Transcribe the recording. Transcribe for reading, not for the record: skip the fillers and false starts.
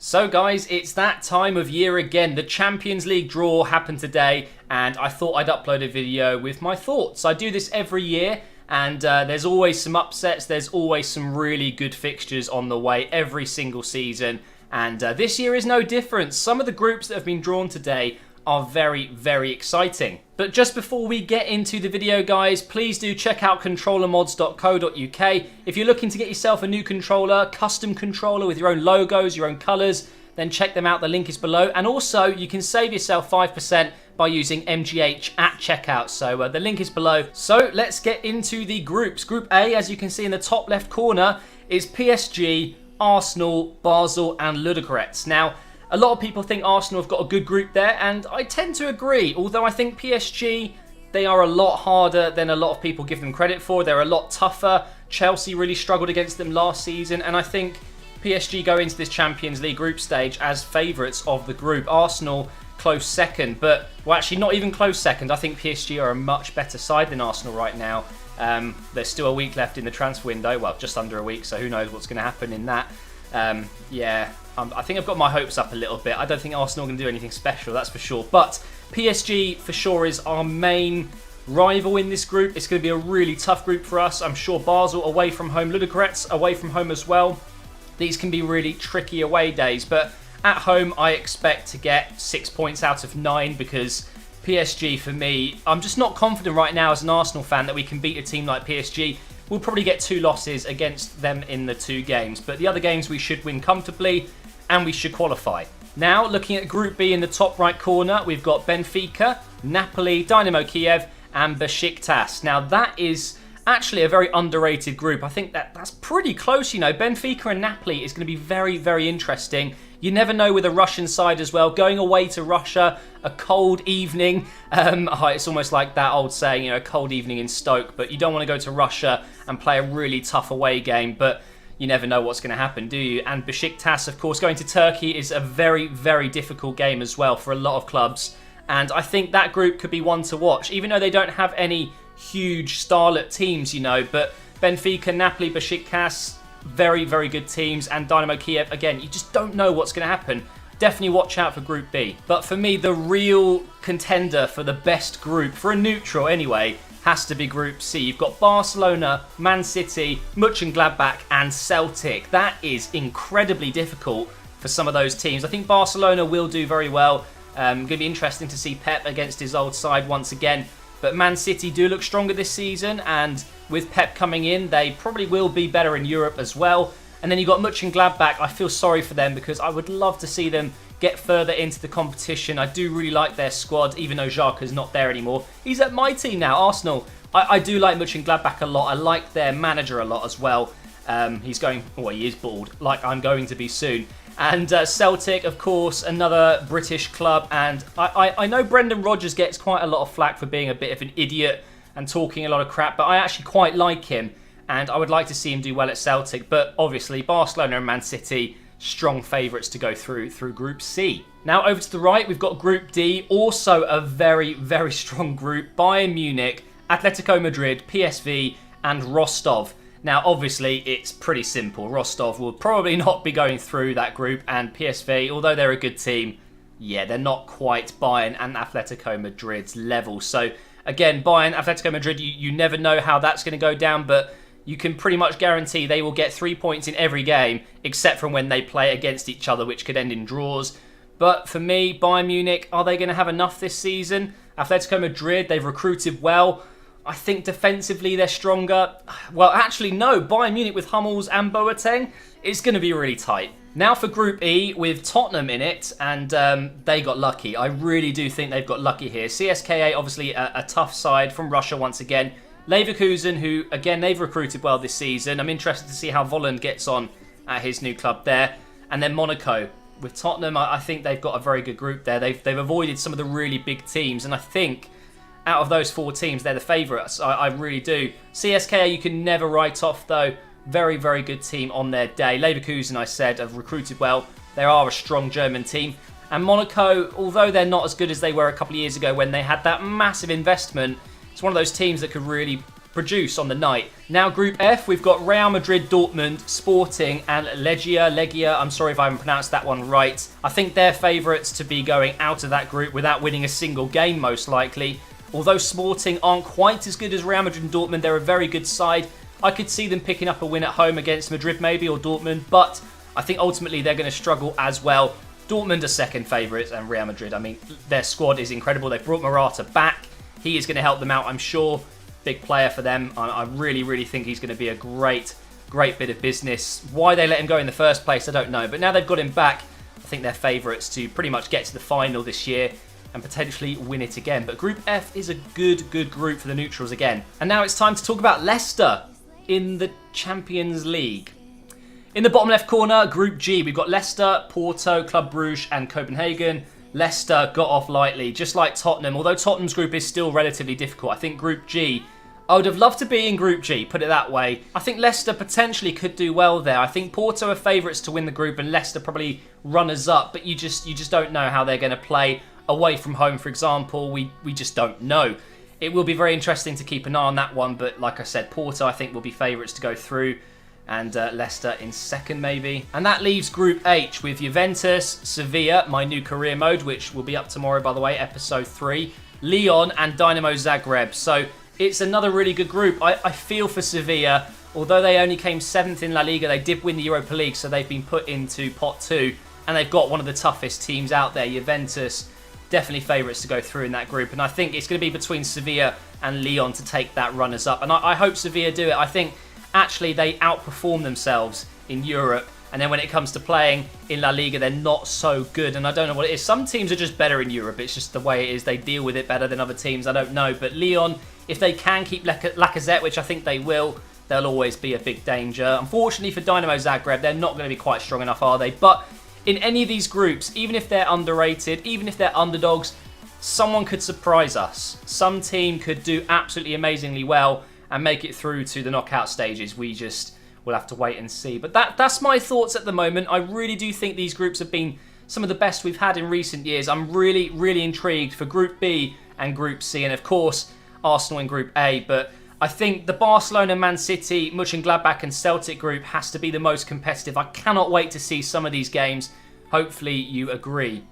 So guys, it's that time of year again. The Champions League draw happened today and I thought I'd upload a video with my thoughts. I do this every year and there's always some upsets, there's always some really good fixtures on the way every single season. And this year is no different. Some of the groups that have been drawn today are very, very exciting. But just before we get into the video, guys, please do check out controllermods.co.uk. If you're looking to get yourself a new controller, custom controller with your own logos, your own colours, then check them out. The link is below. And also, you can save yourself 5% by using MGH at checkout. So the link is below. So let's get into the groups. Group A, as you can see in the top left corner, is PSG, Arsenal, Basel and Ludogorets. Now, a lot of people think Arsenal have got a good group there, and I tend to agree. Although I think PSG, they are a lot harder than a lot of people give them credit for. They're a lot tougher. Chelsea really struggled against them last season, and I think PSG go into this Champions League group stage as favourites of the group. Arsenal close second, but, well, actually not even close second. I think PSG are a much better side than Arsenal right now. There's still a week left in the transfer window. Well, just under a week, so who knows what's going to happen in that. I think I've got my hopes up a little bit. I don't think Arsenal are going to do anything special, that's for sure. But PSG, for sure, is our main rival in this group. It's going to be a really tough group for us. I'm sure Basel away from home, Ludogorets away from home as well. These can be really tricky away days. But at home, I expect to get 6 points out of 9 because PSG, for me, I'm just not confident right now as an Arsenal fan that we can beat a team like PSG. We'll probably get 2 losses against them in the 2 games. But the other games we should win comfortably and we should qualify. Now, looking at Group B in the top right corner, we've got Benfica, Napoli, Dynamo Kiev and Besiktas. Now, that is actually a very underrated group. I think that's pretty close, you know. Benfica and Napoli is going to be very, very interesting. You never know with a Russian side as well. Going away to Russia, a cold evening. It's almost like that old saying, you know, a cold evening in Stoke. But you don't want to go to Russia and play a really tough away game. But you never know what's going to happen, do you? And Besiktas, of course, going to Turkey is a very, very difficult game as well for a lot of clubs. And I think that group could be one to watch, even though they don't have any huge starlet teams, you know. But Benfica, Napoli, Besiktas, very, very good teams. And Dynamo Kiev, again, you just don't know what's going to happen. Definitely watch out for Group B. But for me, the real contender for the best group, for a neutral anyway, has to be Group C. You've got Barcelona, Man City, Mönchengladbach and Celtic. That is incredibly difficult for some of those teams. I think Barcelona will do very well. Going to be interesting to see Pep against his old side once again. But Man City do look stronger this season, and with Pep coming in, they probably will be better in Europe as well. And then you've got Mönchengladbach. I feel sorry for them because I would love to see them get further into the competition. I do really like their squad, even though Xhaka's not there anymore. He's at my team now, Arsenal. I do like Mönchengladbach a lot. I like their manager a lot as well. He's going, well, he is bald, like I'm going to be soon. And Celtic, of course, another British club. And I know Brendan Rodgers gets quite a lot of flack for being a bit of an idiot and talking a lot of crap, but I actually quite like him. And I would like to see him do well at Celtic. But obviously, Barcelona and Man City, strong favourites to go through Group C. Now over to the right, we've got Group D, also a very, very strong group. Bayern Munich, Atletico Madrid, PSV and Rostov. Now obviously it's pretty simple. Rostov will probably not be going through that group, and PSV, although they're a good team, yeah, they're not quite Bayern and Atletico Madrid's level. So again, Bayern, Atletico Madrid, you never know how that's going to go down, but you can pretty much guarantee they will get 3 points in every game, except from when they play against each other, which could end in draws. But for me, Bayern Munich, are they going to have enough this season? Atletico Madrid, they've recruited well. I think defensively they're stronger. Well, actually, no. Bayern Munich with Hummels and Boateng, it's going to be really tight. Now for Group E with Tottenham in it, and they got lucky. I really do think they've got lucky here. CSKA, obviously a tough side from Russia once again. Leverkusen, who, again, they've recruited well this season. I'm interested to see how Volland gets on at his new club there. And then Monaco. With Tottenham, I think they've got a very good group there. They've avoided some of the really big teams. And I think out of those 4 teams, they're the favourites. I really do. CSKA, you can never write off, though. Very, very good team on their day. Leverkusen, I said, have recruited well. They are a strong German team. And Monaco, although they're not as good as they were a couple of years ago when they had that massive investment, it's one of those teams that could really produce on the night. Now Group F, we've got Real Madrid, Dortmund, Sporting and Legia. I'm sorry if I haven't pronounced that one right. I think they're favourites to be going out of that group without winning a single game most likely. Although Sporting aren't quite as good as Real Madrid and Dortmund, they're a very good side. I could see them picking up a win at home against Madrid maybe, or Dortmund, but I think ultimately they're going to struggle as well. Dortmund are second favourites, and Real Madrid, I mean, their squad is incredible. They've brought Morata back. He is going to help them out, I'm sure. Big player for them. I really, really think he's going to be a great bit of business. Why they let him go in the first place, I don't know. But now they've got him back, I think they're favourites to pretty much get to the final this year and potentially win it again. But Group F is a good group for the neutrals again. And now it's time to talk about Leicester in the Champions League. In the bottom left corner, Group G, we've got Leicester, Porto, Club Brugge and Copenhagen. Leicester got off lightly, just like Tottenham, although Tottenham's group is still relatively difficult. I think Group G, I would have loved to be in Group G, put it that way. I think Leicester potentially could do well there. I think Porto are favourites to win the group and Leicester probably runners-up, but you just don't know how they're going to play away from home, for example. We just don't know. It will be very interesting to keep an eye on that one, but like I said, Porto I think will be favourites to go through, and Leicester in second maybe. And that leaves Group H with Juventus, Sevilla, my new career mode, which will be up tomorrow by the way, episode 3, Lyon and Dynamo Zagreb. So it's another really good group. I feel for Sevilla. Although they only came 7th in La Liga, they did win the Europa League, so they've been put into pot 2, and they've got one of the toughest teams out there. Juventus, definitely favourites to go through in that group, and I think it's going to be between Sevilla and Lyon to take that runners-up, and I hope Sevilla do it. I think actually they outperform themselves in Europe, and then when it comes to playing in La Liga, they're not so good, and I don't know what it is. Some teams are just better in Europe. It's just the way it is. They deal with it better than other teams. I don't know, but Lyon, if they can keep Lacazette, which I think they will, they'll always be a big danger. Unfortunately for Dynamo Zagreb, they're not going to be quite strong enough, are they? But in any of these groups, even if they're underrated, even if they're underdogs, someone could surprise us. Some team could do absolutely amazingly well and make it through to the knockout stages. We just will have to wait and see. But that's my thoughts at the moment. I really do think these groups have been some of the best we've had in recent years. I'm really, really intrigued for Group B and Group C, and of course, Arsenal in Group A. But I think the Barcelona, Man City, Mönchengladbach and Celtic group has to be the most competitive. I cannot wait to see some of these games. Hopefully you agree.